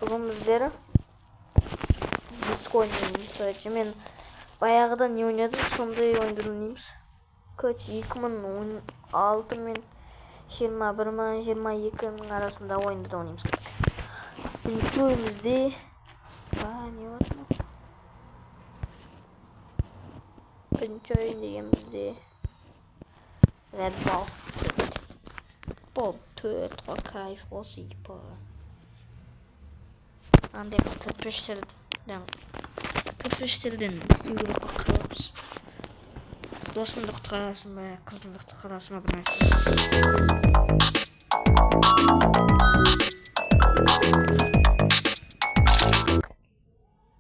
Bugün bizlere disco oynayalım sadece. Ben bayağıdan ne oynadım, sonunda oynayalım. Kaç 2016 men 21 arasında oyunda oynayayım. Birinci oyunumuzda ne var mı? Birinci oyun diyemizde Red Ball Bob Tört Archive Wallpaper. Anda köpüşlerden yürüp bakıyoruz. Dostumda kutkarasın mı, kızımda kutkarasın mı bilmezsin.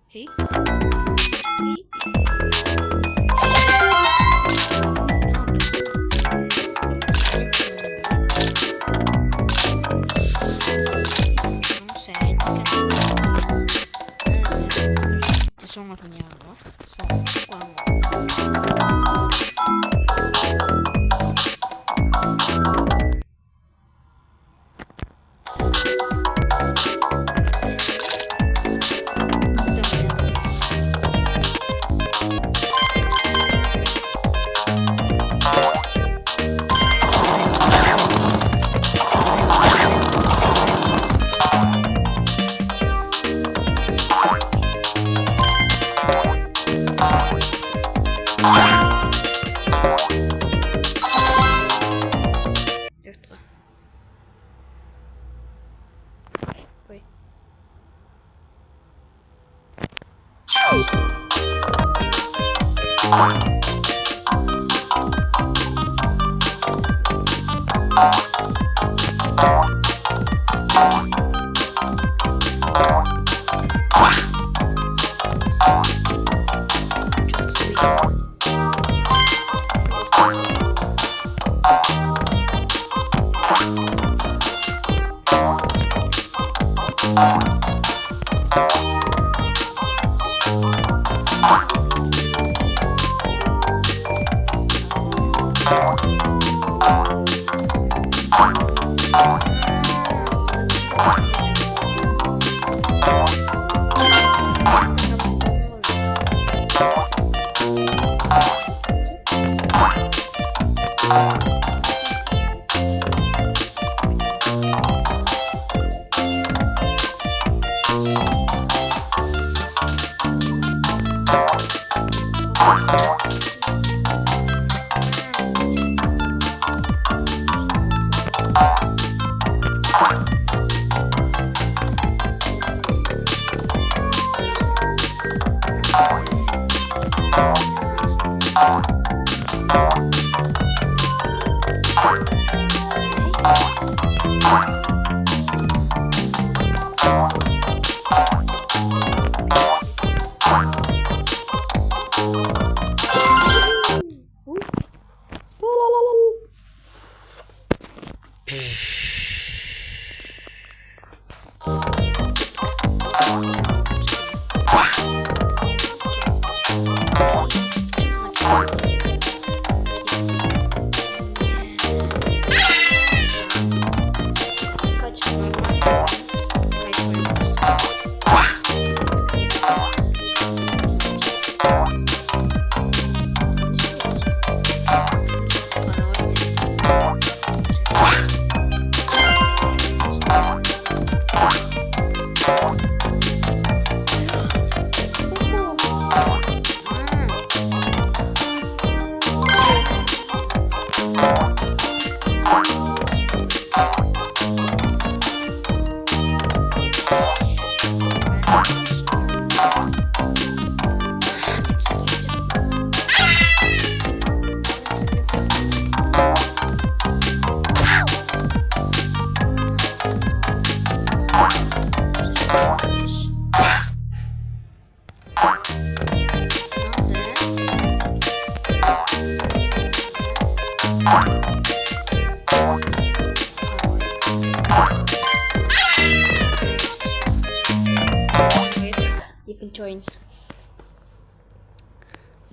Hey. Sonra oynayalım.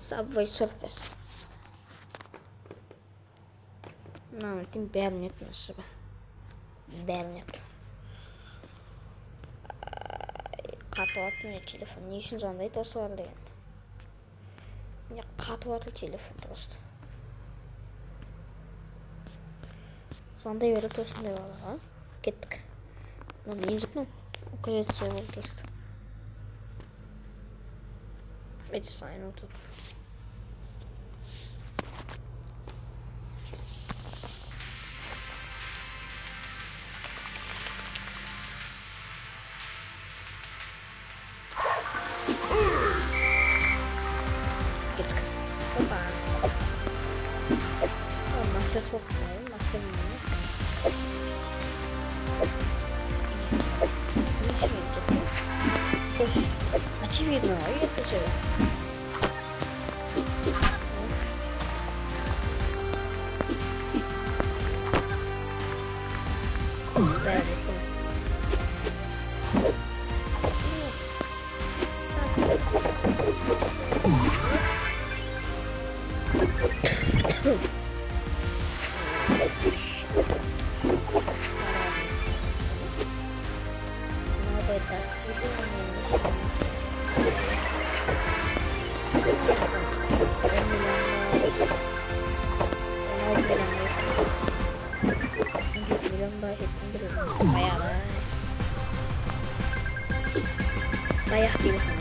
Subway Surface. Нанытын бәрін етін ашыба. Бәрін ет. Қатып атын телефон. Не үшін звондайды осылар деген. Мне қатып аты телефон просто. Звондай береді осындай балаға. Кеттік. Мына не жеттім? Кажется, сол болды просто. Эти сайны тут. Кеттік. Опа. Мастер спортный, мастер мини. Ничего не тут. То есть, очевидно, и это же. Да, Bayar telefon.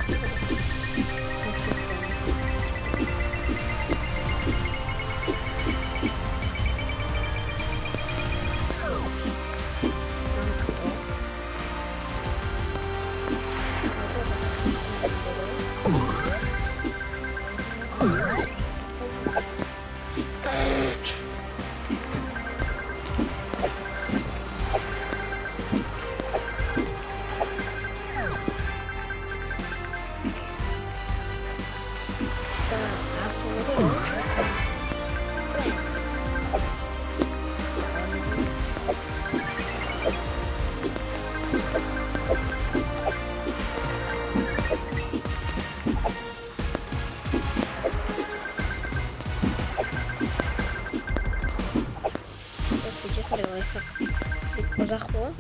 Позахло.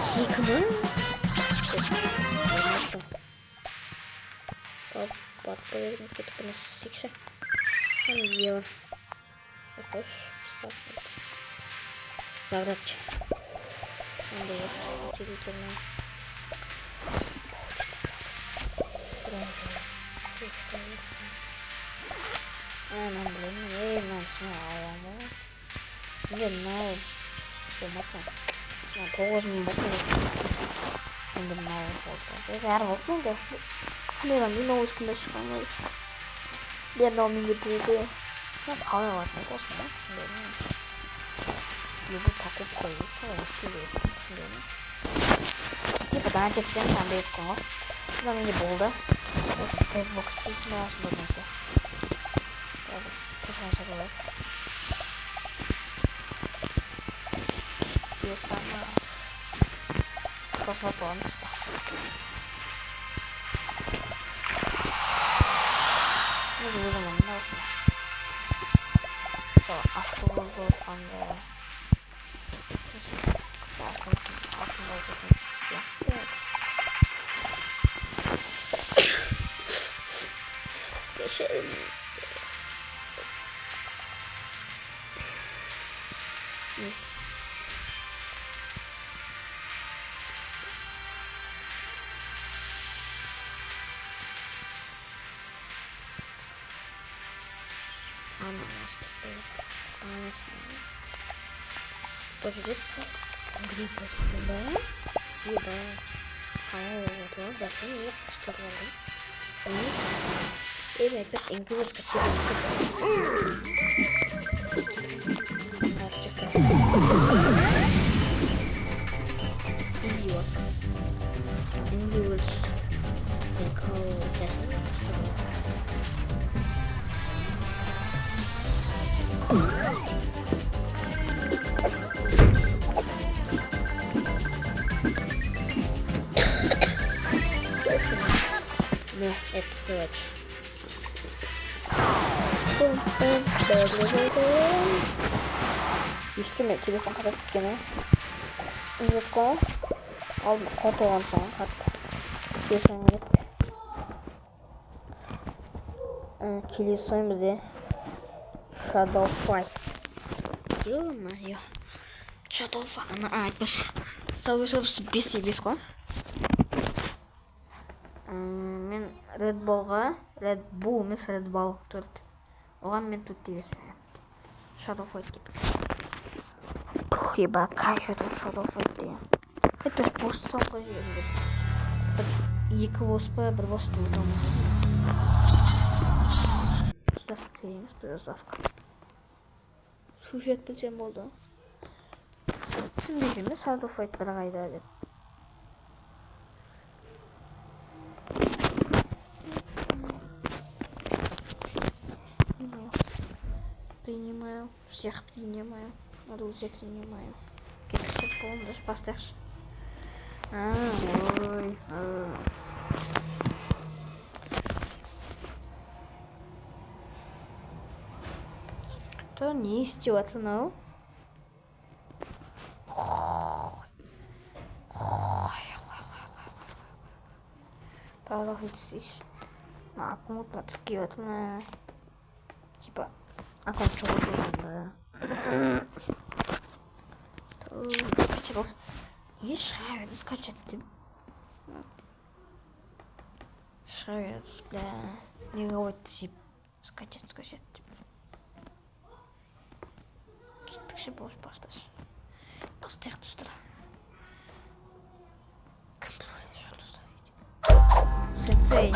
Хикма. Подповедь какой-то поносился. Он ел. Такой спасибо. Заграть. Надо вот удивительно. Нам, блин, нам смело. Не знаю, что можно. На поздний бокал. Не знаю, что это. Я работаю, да. Не знаю, не новый скандал, что там есть. Я дал мне буды. Я пхала вот на то, что люблю покупку и то, типа, да, тексен там бейткова. Там мне болды. Facebook сисма, что там Писать было. И сама соснопомнится. Ну, видимо, можно. Что, автобус был там, да. Подожди, гриппа сюда, сюда, вот, да, нет, что говорю. И опять ингвиз скачивает. Идиот. Ингвиз. No, it's storage. Üstüme telefon kadar gene. Yok al kod olan sonra hatta. Diyorsan gidip. Kili soyun bize. Shadow Fight. Yok mu? Yok. Shadow Fight. Ana aytmış. Savuşup bis koy. Men Red Bull емес Red Bull 4. Оған мен 4 деген сөйлеймін. Shadow Fight деп. Еба, кайф етіп Shadow Fight деген. Это ж бос соңғы жерінде. Екі бос па, бір бос деп отырмын. Заставка дейміз, бір заставка. Сюжет білсем болды. Түсінбей жүрмін, Shadow Fight бір қайда деп. Принимаю, всех принимаю, друзей принимаю. Как помнишь, поставишь? Ой. Кто не истёт, ну? Правда, здесь. На кому подскивать на типа. А как что было? Скачалось. И шарит, скачать. Шарит, бля. Мировой тип. Скачать. Какие-то же будешь поставить. Поставь туда. Сенсей.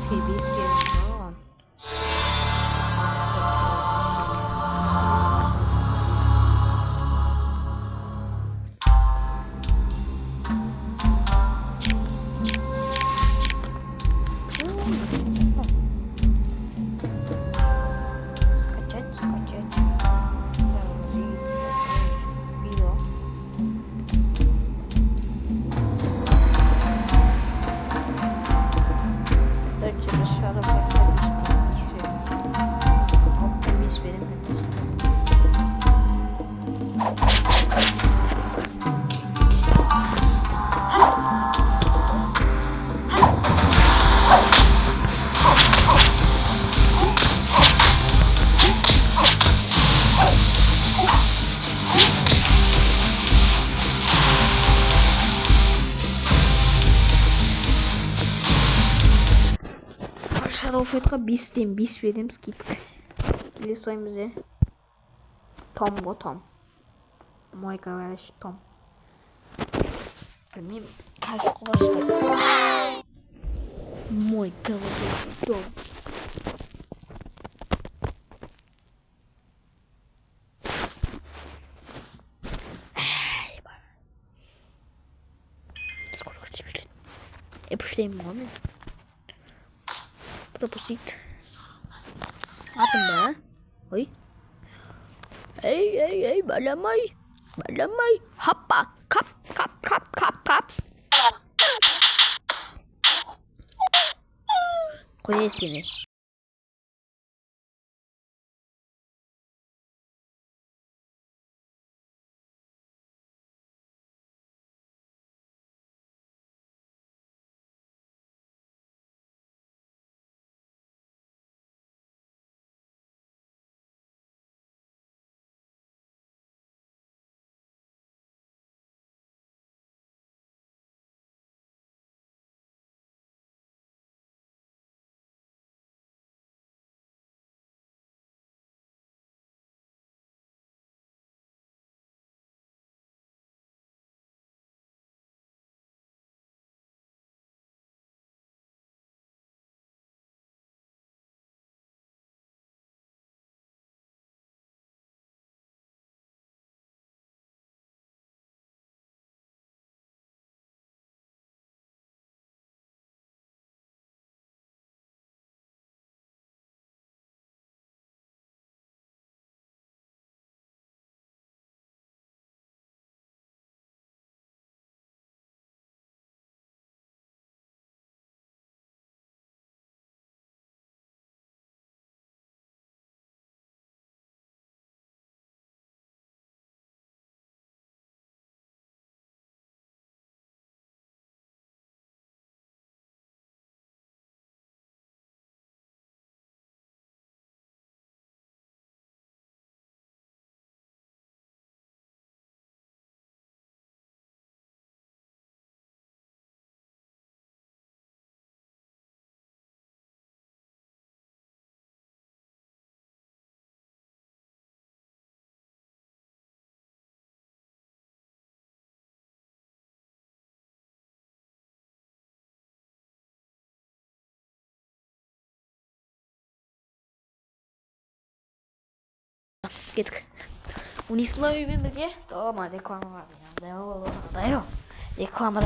비스게 건. Скачать, скачать. Видео. Дальше дışarı bakabilirsiniz. Bis verin. Altta bis verin. Шарофетқа бистен бис берем скидка. Келе соймыз Том го Том. Мой говорящий Том. Білмеймін кайфқа бастады. Мой говорящий Том. Сколько тебе лет? Я пошли маме. Пропустить. Атом, ой. Эй, баламай. Хаппа. Кап. Қоя сені. Кеттік. Унисма үймен бірге. Тома реклама бар. Реклама.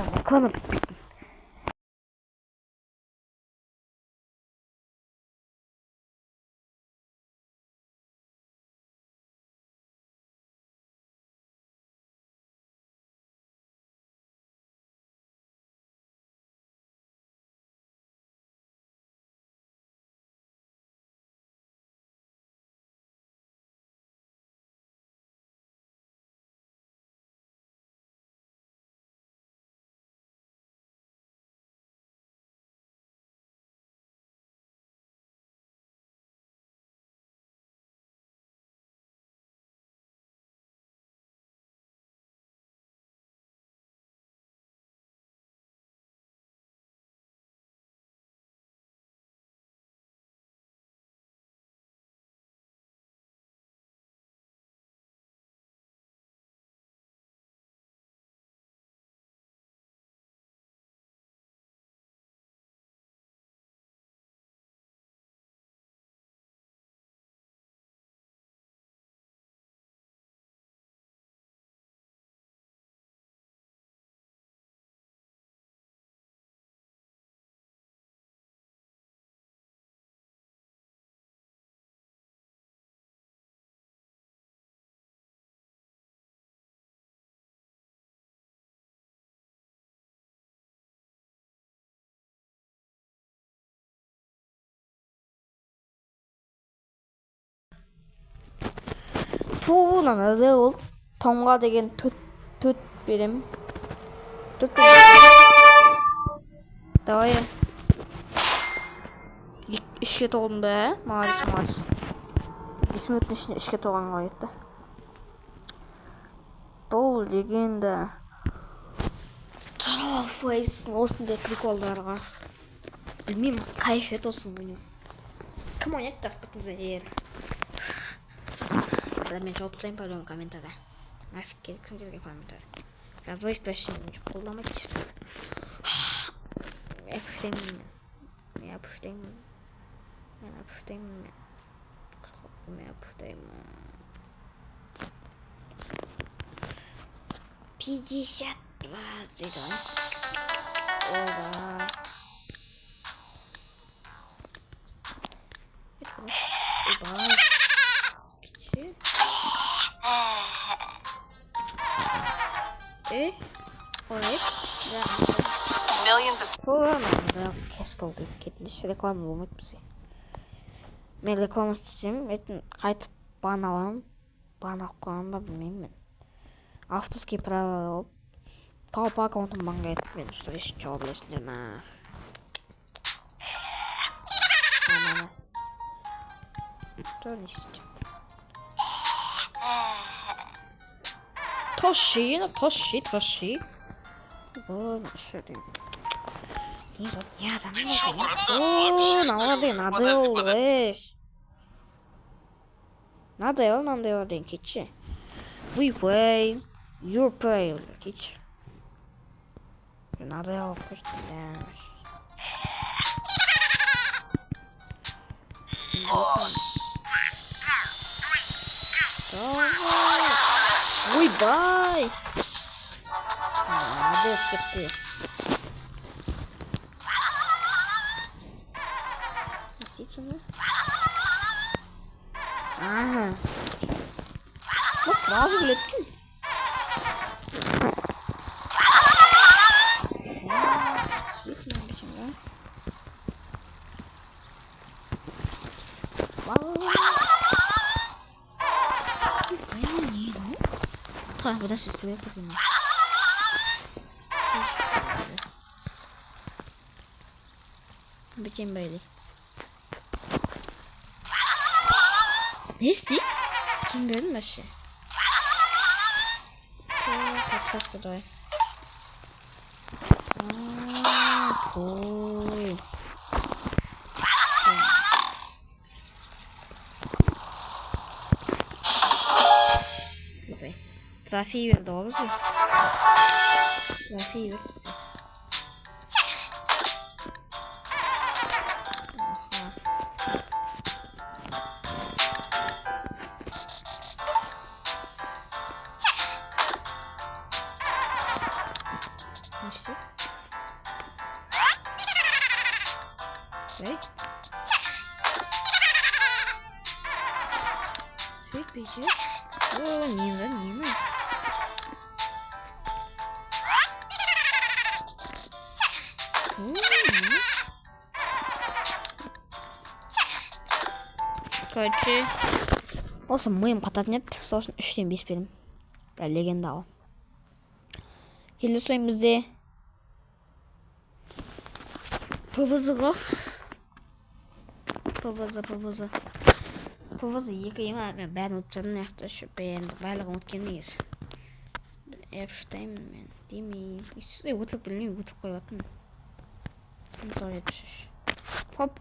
Нанады ол Томға деген төт берем. Давай. Үшке толдым ба? Молодец. 5 минуттың ішінде үшке толғанға кетті. Бұл легенда. Trollface осындай приколдарға. Білмеймін, кайф ет осыны ойнау. Кім ойнайды жазбасыңыздар егер. Мен жауап тастаймын пәлен комментария. Нафиг керексіңдерге комментарий. Жазбайсыз вообще қолдамайды. Мен пүштеймін. 52 дейді ғой. Оба. Кесл деп кетілді. Реклама болмайды бізге. Мен реклама істесем, қайтып бан аламын. Бан алып қойған ба білмеймін мен. Авторский право алып. Тауып аккаунтым банға етіп мен үшін жауап білесіңдер ма? Тоши. Бұл шөре. Надо деген кетші. We play, you play кетші. Надо алып кетші. Ойбай! Надо кетті. Ага. Ну, сразу глядки. Так, вода сеструет. Бетем Бейли. Ne istiyor? Kim benim başı? Kaç kadar? Koy. Trafiği ver doğru mu? Trafiği ver. Nasıl? Evet. Süt bici. Oo, niye mi? Короче, осы миым қататын еді, сосын 3-тен 5 берем. Бір легендалы. Келесі ойымызде PvZ'ға. PvZ 2 ема, мен бәрін ұтсадым, яқты шөппен, барлығын ұткен негіз. Эпштеймін мен, демеймін. Сізде өтіліп білмеймін, өтіліп қойып атын. Поп.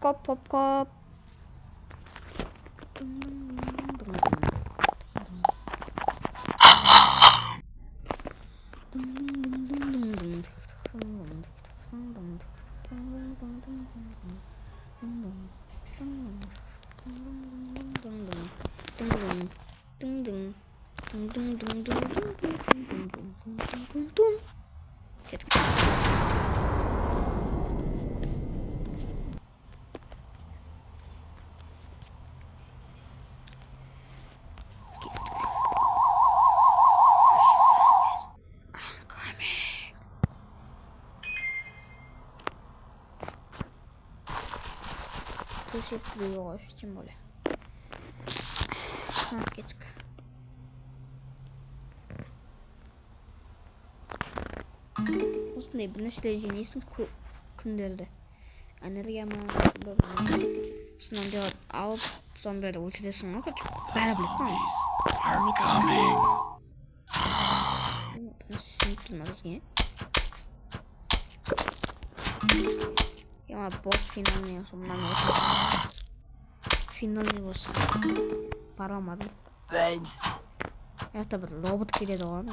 Слушай, плюешь, тем более. Кетка. осындай бір нәрселер жинайсың күндерді. Энергия ма, содан бері алып, содан бері өлтіресің ғой, бәрі біледі ма? Сеніп тұрма бізге. Яма босс финалный, сонан өтіп. Финалный босс. Бара алмадым. Яқта бір робот келеді оған.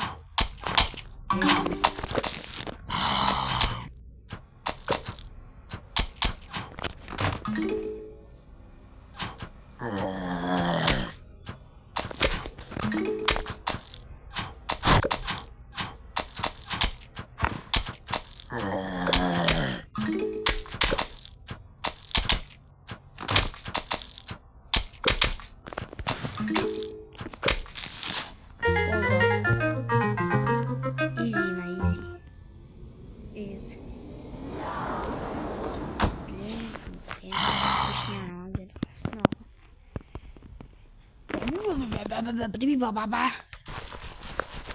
Баба.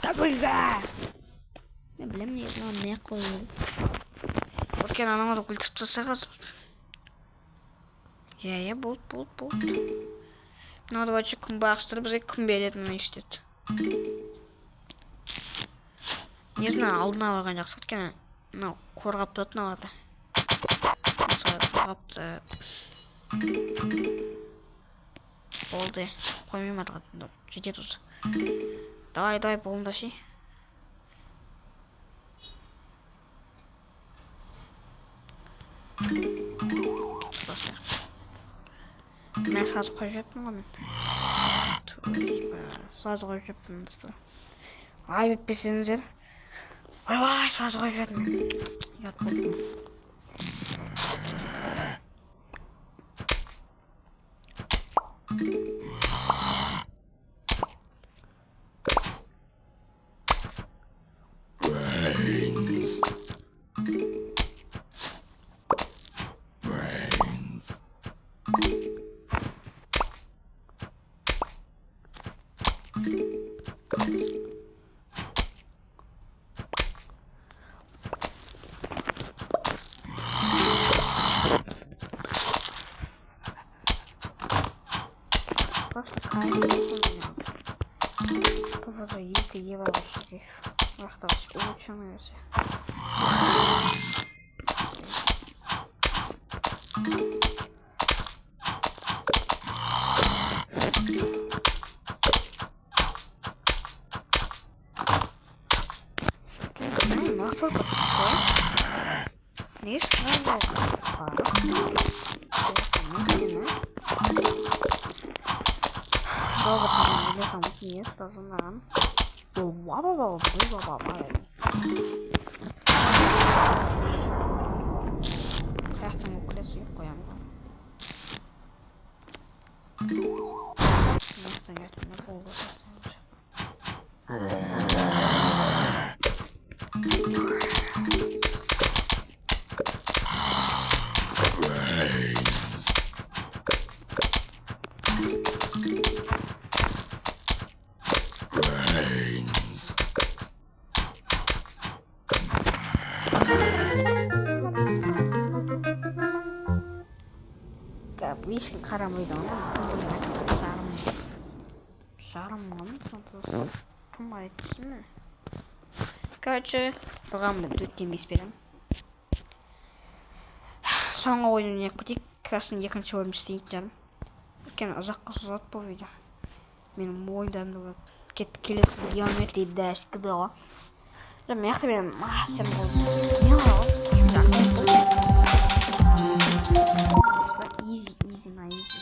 Табылга. Мен білем не қойды. Өткен анаңа да күлтіп тастағыз. Я болды. Надо вообще күн бағыстырып, бізге күн беретін істеді. Не знаю, алдына барған жақсы. Өткен мынау қорғап тұратын алады. Мысалы қорғапты. Болды. Қоймайым арғатында. Жетеді осы. Давай, болындашы. Кетіп мен саз қойып жеттім ғой мен. Саз қойып жеттім. Ай, бетпесеңіздер. Ой, саз қойып жеттім. Ұят болдым. Просто кайф. Поводу екі евро вообще. Вахталась очень нравится. Настолько такое. Не сразу. Роботом или сам не сразу нам. Hayatım o kulesi yok koyam. Nereden geldim ne oldu sanırım. Вишен қарамайды ма? Жарым ма? Кім айтсын? Короче, бұған бір 4-5 берем. Соңғы ойын не көтек, красын екінші ойын істейді жарым. Өйткені ұзаққа созады бұл видео. Менің ойындарымды келесі геометрия дәшкі дұға. Мен яқты мен мастер болдым. Смело ғой. Easy на easy.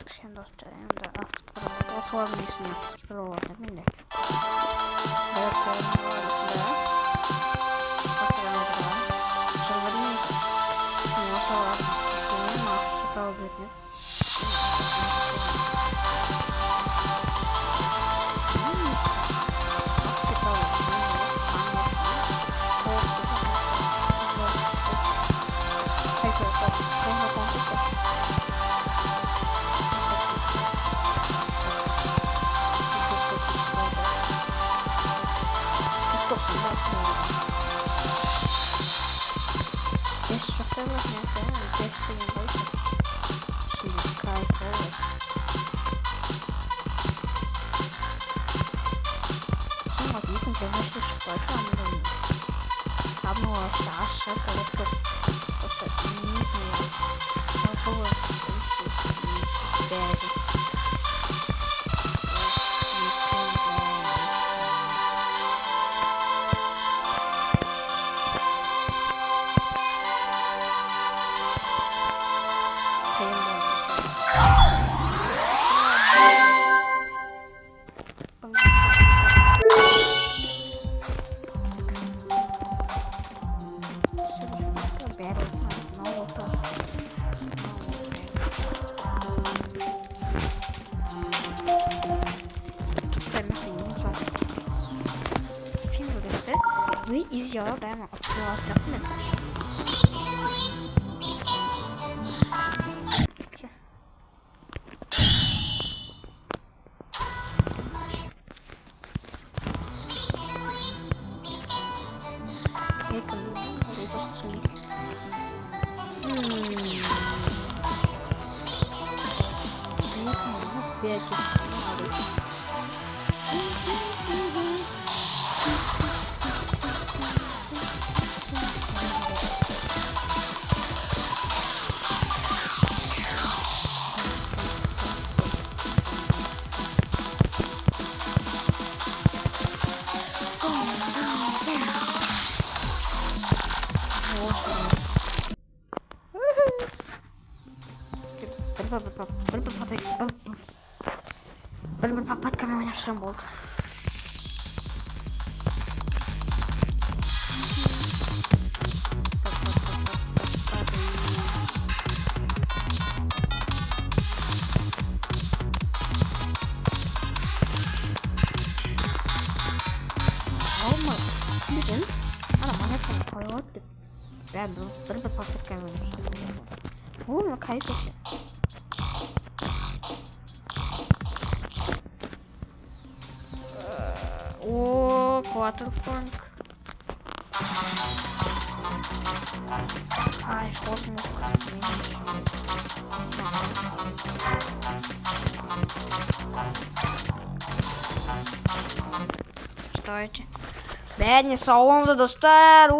Şimdi dostlarım da автоскипировал. Сложно если не автоскипировал, так не. Evet, arasında. Wie izliyorlar da hemen atacak mı? Bir patlama oynasam oldu. Olmadı. Bizim ana manyak koyuyordu. Ben bir patlama oynasam. Oğlum kaybettim. O Quarterfunk. Ich brauche nicht Стойте. Бедни салон за достар.